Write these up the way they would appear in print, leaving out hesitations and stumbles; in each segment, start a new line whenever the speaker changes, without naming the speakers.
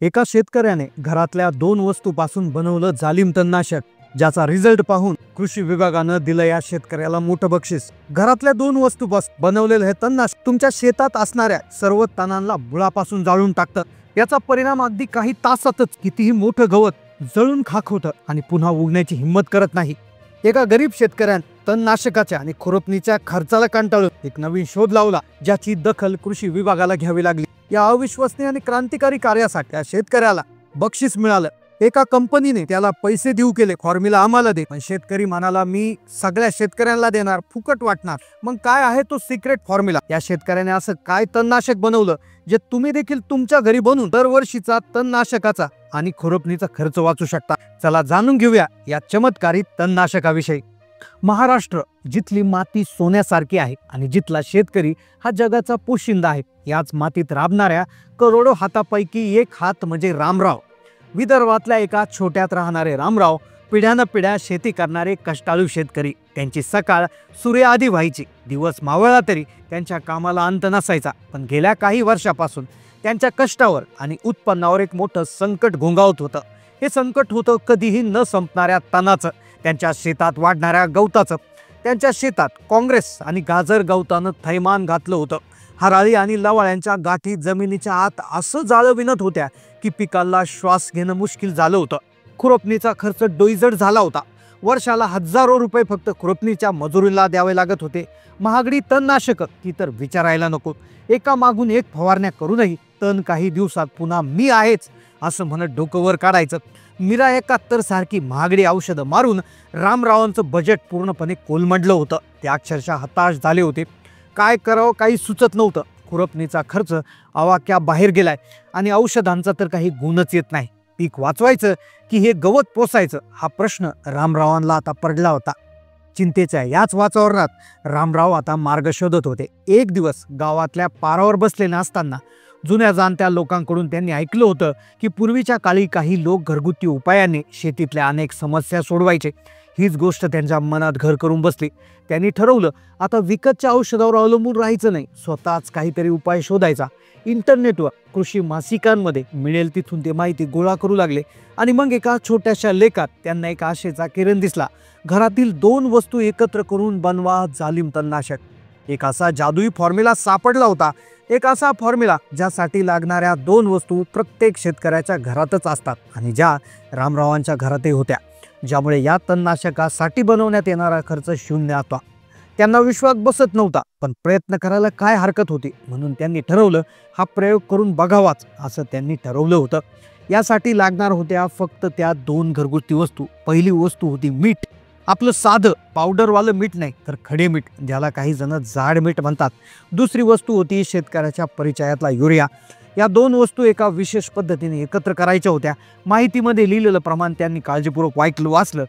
एका शेतकऱ्याने घरातल्या 2 वस्तूपासून बनवलं जालिम तणनाशक, ज्याचा रिझल्ट पाहून कृषी विभागानं दिलं या शेतकऱ्याला मोठं बक्षीस। घरातल्या 2 वस्तूपासून बनवलेलं हे तणनाशक तुमच्या शेतात असणाऱ्या सर्व तणांना मुळापासून जाळून टाकतं। याचा परिणाम अगदी काही तासातच कितीही मोठं गवत जळून खाक होतं आणि पुन्हा उगण्याची हिंमत करत नाही। एका गरीब शेतकऱ्याने तणनाशकाच्या आणि खुरपणीच्या खर्चाला कंटाळून एक नवीन शोध लावला, ज्याची दखल कृषी विभागाला घ्यावी लागली। या अविश्वसनीय आणि क्रांतिकारी कार्यासाठी त्या शेतकऱ्याला बक्षीस मिळालं। एका कंपनीने त्याला पैसे देऊ केले, फॉर्म्युला आम्हाला दे, पण शेतकरी म्हणाला मी सगळ्या शेतकऱ्यांना देणार, फुकट वाटणार। मग काय आहे तो सिक्रेट फॉर्म्युला? या शेतकऱ्याने असं काय तणनाशक बनवलं जे तुम्ही देखील तुमच्या घरी बनवून दरवर्षीचा तणनाशकाचा आणि खुरपणीचा खर्च वाचू शकता? चला जाणून घेऊया या चमत्कारी तणनाशकाविषयी। महाराष्ट्र, जिथली माती सोन्यासारखी आहे आणि जिथला शेतकरी हा जगाचा पोशिंदा आहे, याच मातीत राबणाऱ्या करोडो हातापैकी एक हात म्हणजे रामराव। विदर्भातल्या एका छोट्यात राहणारे रामराव पिढ्यानपिढ्या शेती करणारे कष्टाळू शेतकरी। त्यांची सकाळ सूर्याआधी व्हायची, दिवस मावळला तरी त्यांच्या कामाला अंत नसायचा। पण गेल्या काही वर्षापासून त्यांच्या कष्टावर आणि उत्पन्नावर एक मोठं संकट घोंगावत होतं। हे संकट होतं कधीही न संपणाऱ्या तणाचं, त्यांच्या शेतात वाढणाऱ्या गवताचं। त्यांच्या शेतात काँग्रेस आणि गाजर गवतानं थैमान घातलं होतं। हराळी आणि लवाळ्यांच्या गाठी जमिनीच्या आत असं जाळं विणत होत्या की पिकाला श्वास घेणं मुश्किल झालं होतं। खुरपणीचा खर्च डोईजड झाला होता। वर्षाला हजारो रुपये फक्त खुरपणीच्या मजुरीला द्यावे लागत होते। महागडी तणनाशक ती तर विचारायला नको। एका मागून एक फवारण्या करूनही तण काही दिवसात पुन्हा मी आहेच असं म्हणत डोकं वर काढायचं। मीरा 71 सारखी महागडी औषधं मारून रामरावांचं बजेट पूर्णपणे कोलमडलं होतं। ते अक्षरशः हताश झाले होते। काय करावं काही सुचत नव्हतं। खुरपणीचा खर्च आवाक्या बाहेर गेलाय आणि औषधांचा तर काही गुणच येत नाही। पीक वाचवायचं की हे गवत पोसायचं, हा प्रश्न रामरावांना आता पडला होता। चिंतेच्या याच वातावरणात रामराव आता मार्ग शोधत होते। एक दिवस गावातल्या पारावर बसले नसताना जुन्या जाणत्या लोकांकडून त्यांनी ऐकलं होतं की पूर्वीच्या काळी काही लोक घरगुती उपायाने शेतीतल्या अनेक समस्या सोडवायचे। हीच गोष्ट त्यांच्या मनात घर करून बसली। त्यांनी ठरवलं आता विकतच्या औषधावर अवलंबून राहायचं नाही, स्वतःच काहीतरी उपाय शोधायचा। इंटरनेटवर, कृषी मासिकांमध्ये मिळेल तिथून ते माहिती गोळा करू लागले आणि मग एका छोट्याशा लेखात त्यांना एक आशेचा किरण दिसला। घरातील 2 वस्तू एकत्र करून बनवा जालिम तणनाशक। एक असा जादुई फॉर्म्युला सापडला होता, एक असा फॉर्म्युला ज्यासाठी लागणाऱ्या 2 वस्तू प्रत्येक शेतकऱ्याच्या घरातच असतात आणि ज्या रामरावांच्या घरातही होत्या, ज्यामुळे या तणनाशकासाठी बनवण्यात येणारा खर्च शून्य होता। त्यांना विश्वास बसत नव्हता, पण प्रयत्न करायला काय हरकत होती, म्हणून त्यांनी ठरवलं हा प्रयोग करून बघावाच असं त्यांनी ठरवलं होतं। यासाठी लागणार होत्या फक्त त्या 2 घरगुती वस्तू। पहिली वस्तू होती मीठ, आपलं साधं पावडरवालं मीठ नाही तर खडे मीठ, ज्याला काही जण जाड मीठ म्हणतात। दुसरी वस्तू होती शेतकऱ्याच्या परिचयातला युरिया। या 2 वस्तू एका विशेष पद्धतीने एकत्र करायच्या होत्या। माहितीमध्ये लिहिलेलं प्रमाण त्यांनी काळजीपूर्वक वाचलं।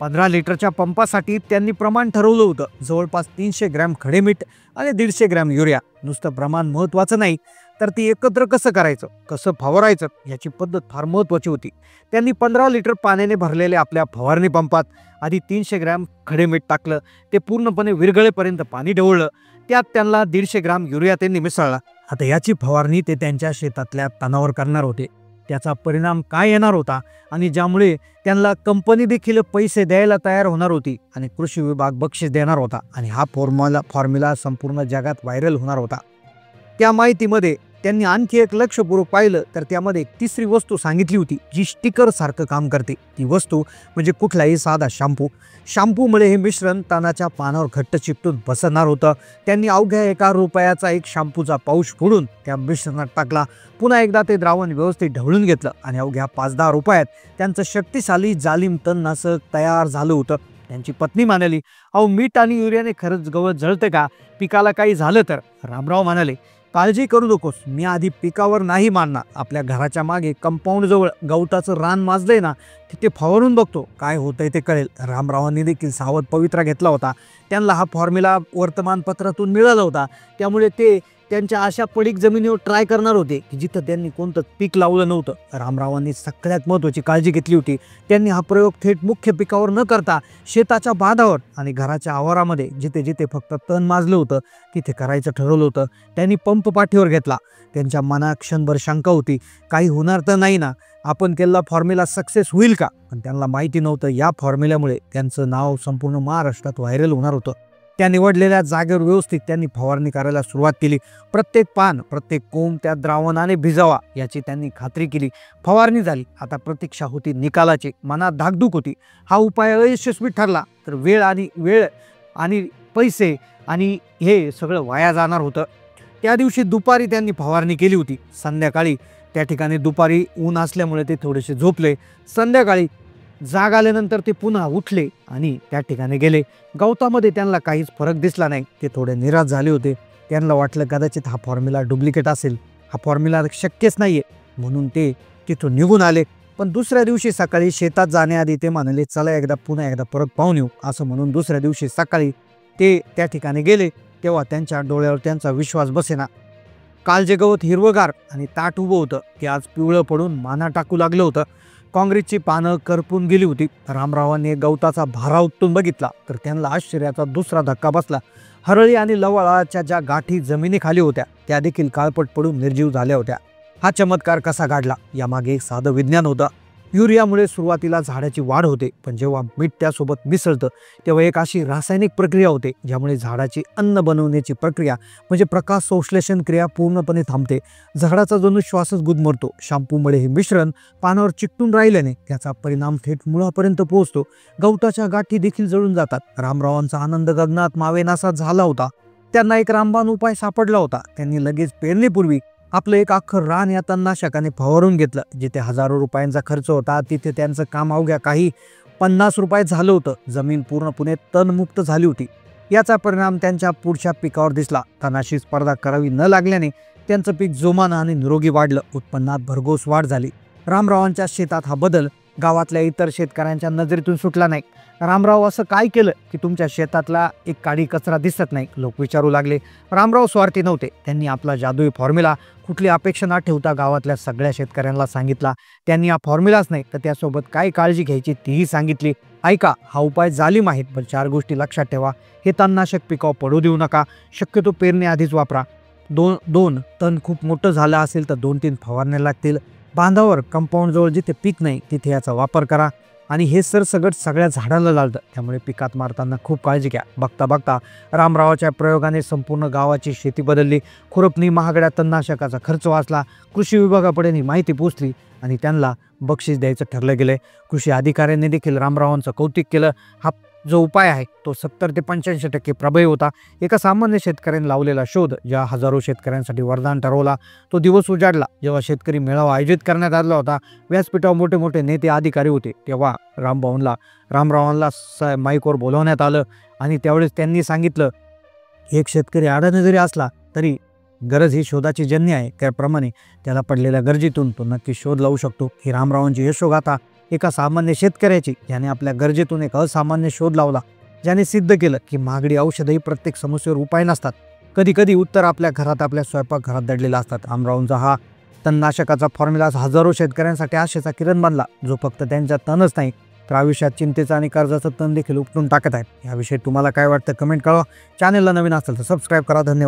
15 लिटरच्या पंपासाठी त्यांनी प्रमाण ठरवलं होतं, जवळपास 300 ग्रॅम खडे मीठ आणि 150 ग्रॅम युरिया। नुसतं प्रमाण महत्त्वाचं नाही, तर ती एकत्र कसं करायचं, कसं फवारायचं याची पद्धत फार महत्त्वाची होती। त्यांनी 15 लिटर पाण्याने भरलेल्या आपल्या फवारणी पंपात आधी 300 ग्रॅम खडे मीठ टाकलं। ते पूर्णपणे विरघळेपर्यंत पाणी ढवळलं। त्यात त्यांना 150 ग्रॅम युरिया त्यांनी मिसळला। आता याची फवारणी ते त्यांच्या शेतातल्या तणावर करणार होते। त्याचा परिणाम काय येणार होता आणि ज्यामुळे त्यांना कंपनी देखील पैसे द्यायला तयार होणार होती आणि कृषी विभाग बक्षीस देणार होता आणि हा फॉर्म्युला संपूर्ण जगात व्हायरल होणार होता। त्या माहितीमध्ये त्यांनी आणखी एक लक्षपूर्वक पाहिलं तर त्यामध्ये एक तिसरी वस्तू सांगितली होती जी स्टिकर सारखं काम करते। ती वस्तू म्हणजे कुठलाही साधा शॅम्पू। शॅम्पूमुळे हे मिश्रण तणाच्या पानावर घट्ट चिकटून बसणार होतं। त्यांनी अवघ्या ₹1 एक शॅम्पूचा पाऊच फोडून त्या मिश्रणात टाकला। पुन्हा एकदा ते द्रावण व्यवस्थित ढवळून घेतलं आणि अवघ्या ₹5-10 त्यांचं शक्तिशाली जालिम तणनाशक तयार झालं होतं। त्यांची पत्नी म्हणाली, अहो मीठ आणि युरियाने खरंच गवत जळतं का? पिकाला काही झालं तर? रामराव म्हणाले, काळजी करू नकोस, मी आधी पिकावर नाही मारणार, आपल्या घराच्या मागे कंपाऊंड जवळ गवताचं रान माजलंय ना, तिथे फवारून बघतो, काय होतंय ते कळेल। रामरावांनी देखील सावध पवित्रा घेतला होता। त्यांना हा फॉर्म्युला वर्तमानपत्रातून मिळाला होता, त्यामुळे ते त्यांच्या अशा पडीक जमिनीवर ट्राय करणार होते की जिथं त्यांनी कोणतं पीक लावलं नव्हतं। रामरावांनी सगळ्यात महत्त्वाची काळजी घेतली होती। त्यांनी हा प्रयोग थेट मुख्य पिकावर न करता शेताच्या बांधावर आणि घराच्या आवारामध्ये जिथे जिथे फक्त तण माजलं होतं तिथे करायचं ठरवलं होतं। त्यांनी पंप पाठीवर घेतला। त्यांच्या मनात क्षणभर शंका होती, काही होणार तर नाही ना, आपण केलेला फॉर्म्युला सक्सेस होईल का? पण त्यांना माहिती नव्हतं या फॉर्म्युल्यामुळे त्यांचं नाव संपूर्ण महाराष्ट्रात व्हायरल होणार होतं। त्या निवडलेल्या जागेवर व्यवस्थित त्यांनी फवारणी करायला सुरुवात केली। प्रत्येक पान, प्रत्येक कोंब त्या द्रावणाने भिजावा याची त्यांनी खात्री केली। फवारणी झाली, आता प्रतीक्षा होती निकालाची। मनात धाकधूक होती, हा उपाय अयशस्वी ठरला तर वेळ आणि पैसे आणि हे सगळं वाया जाणार होतं। त्या दिवशी दुपारी त्यांनी फवारणी केली होती। संध्याकाळी त्या ठिकाणी दुपारी ऊन असल्यामुळे ते थोडेसे झोपले। संध्याकाळी जाग आल्यानंतर ते पुन्हा उठले आणि त्या ठिकाणी गेले। गवतामध्ये त्यांना काहीच फरक दिसला नाही। ते थोडे निराश झाले होते। त्यांना वाटलं कदाचित हा फॉर्म्युला डुप्लिकेट असेल, हा फॉर्म्युला शक्यच नाहीये, म्हणून ते तिथून निघून आले। पण दुसऱ्या दिवशी सकाळी शेतात जाण्याआधी ते म्हणाले, चला पुन्हा एकदा परत पाहून येऊ। असं म्हणून दुसऱ्या दिवशी सकाळी ते त्या ठिकाणी गेले तेव्हा त्यांच्या डोळ्यावर त्यांचा विश्वास बसेना। काल जे गवत हिरवगार आणि ताट उभं होतं ते आज पिवळं पडून माना टाकू लागलं होतं। काँग्रेसची पानं करपून गेली होती। रामरावांनी गवताचा भारा उपटून बघितला तर त्यांना आश्चर्याचा दुसरा धक्का बसला। हरळी आणि लवळाच्या ज्या गाठी जमिनीखाली होत्या त्या देखील काळपट पडून निर्जीव झाल्या होत्या। हा चमत्कार कसा घडला यामागे एक साधं विज्ञान होतं। युरियामुळे सुरुवातीला झाडाची वाढ होते, पण जेव्हा मीठ त्यासोबत मिसळतं तेव्हा एक अशी रासायनिक प्रक्रिया होते ज्यामुळे झाडाची अन्न बनवण्याची प्रक्रिया म्हणजे प्रकाश संश्लेषण क्रिया पूर्णपणे थांबते। झाडाचा जणू श्वासच गुदमरतो। शॅम्पूमुळे हे मिश्रण पानावर चिकटून राहिल्याने त्याचा परिणाम थेट मुळापर्यंत पोहोचतो। गवताच्या गाठी देखील जळून जातात। रामरावांचा आनंद गगनात मावेनासा झाला होता। त्यांना एक रामबाण उपाय सापडला होता। त्यांनी लगेच पेरणीपूर्वी आपलं एक अख्खं रान या तणनाशकाने फवारून घेतलं। जिथे हजारो रुपयांचा खर्च होता तिथे त्यांचं काम अवघ्या काही 50 रुपयात झालं होतं। जमीन पूर्णपणे तणमुक्त झाली होती। याचा परिणाम त्यांच्या पुढच्या पिकावर दिसला। तणाशी स्पर्धा करावी न लागल्याने त्यांचं पीक जोमानं आणि निरोगी वाढलं। उत्पन्नात भरघोस वाढ झाली। रामरावांच्या शेतात हा बदल गावातल्या इतर शेतकऱ्यांच्या नजरेतून सुटला नाही। रामराव असं काय केलं की तुमच्या शेतातला एक काडी कचरा दिसत नाही, लोक विचारू लागले। रामराव स्वार्थी नव्हते। त्यांनी आपला जादुई फॉर्म्युला कुठली अपेक्षा न ठेवता गावातल्या सगळ्या शेतकऱ्यांना सांगितला। त्यांनी हा फॉर्म्युलाच नाही तर त्यासोबत काय काळजी घ्यायची तीही सांगितली। ऐका, हा उपाय जालिम आहे, पण 4 गोष्टी लक्षात ठेवा। हे तणनाशक पिकावर पडू देऊ नका। शक्यतो पेरणी आधीच वापरा। दोन तण खूप मोठं झालं असेल तर 2-3 फवारण्या लागतील। बांधावर कंपाऊंड जवळ जिथे पीक नाही तिथे याचा वापर करा। आणि हे सरसगट सगळ्या झाडाला लागतं, त्यामुळे पिकात मारताना खूप काळजी घ्या। बघता बघता रामरावाच्या प्रयोगाने संपूर्ण गावाची शेती बदलली। खुरपणी, महागड्या तणनाशकाचा खर्च वाचला। कृषी विभागाकडे ही माहिती पोहोचली आणि त्यांना बक्षीस द्यायचं ठरलं गेलं। कृषी अधिकाऱ्यांनी देखील रामरावांचं कौतुक केलं। हा जो उपाय आहे तो 70 ते 85% प्रभावी होता। एका सामान्य शेतकऱ्याने लावलेला शोध ज्या हजारो शेतकऱ्यांसाठी वरदान ठरवला। तो दिवस उजाडला जेव्हा शेतकरी मेळावा आयोजित करण्यात आला होता। व्यासपीठावर मोठे मोठे नेते अधिकारी होते। तेव्हा रामरावांना माईकवर बोलवण्यात आलं आणि त्यावेळेस त्यांनी सांगितलं, एक शेतकरी अडाणी जरी असला तरी गरज ही शोधाची जन्य आहे, त्याप्रमाणे त्याला पडलेल्या गरजेतून तो नक्की शोध लावू शकतो। ही रामरावांची यशोगाथा एका सामान्य शेतकऱ्याची, ज्याने आपल्या गरजेतून एक असामान्य शोध लावला, ज्याने सिद्ध केलं की महागडी औषधही प्रत्येक समस्येवर उपाय नसतात। कधी कधी उत्तर आपल्या घरात, आपल्या स्वयंपाकघरात दडलेला असतात। रामरावांचा हा तणनाशकाचा फॉर्म्युला हजारो शेतकऱ्यांसाठी आशेचा किरण बनला, जो फक्त त्यांच्या तणच नाही तर आयुष्यात चिंतेचा आणि कर्जाचं तण देखील उपटून टाकत आहे। याविषयी तुम्हाला काय वाटतं कमेंट करा। चॅनलला नवीन असेल तर सबस्क्राईब करा। धन्यवाद।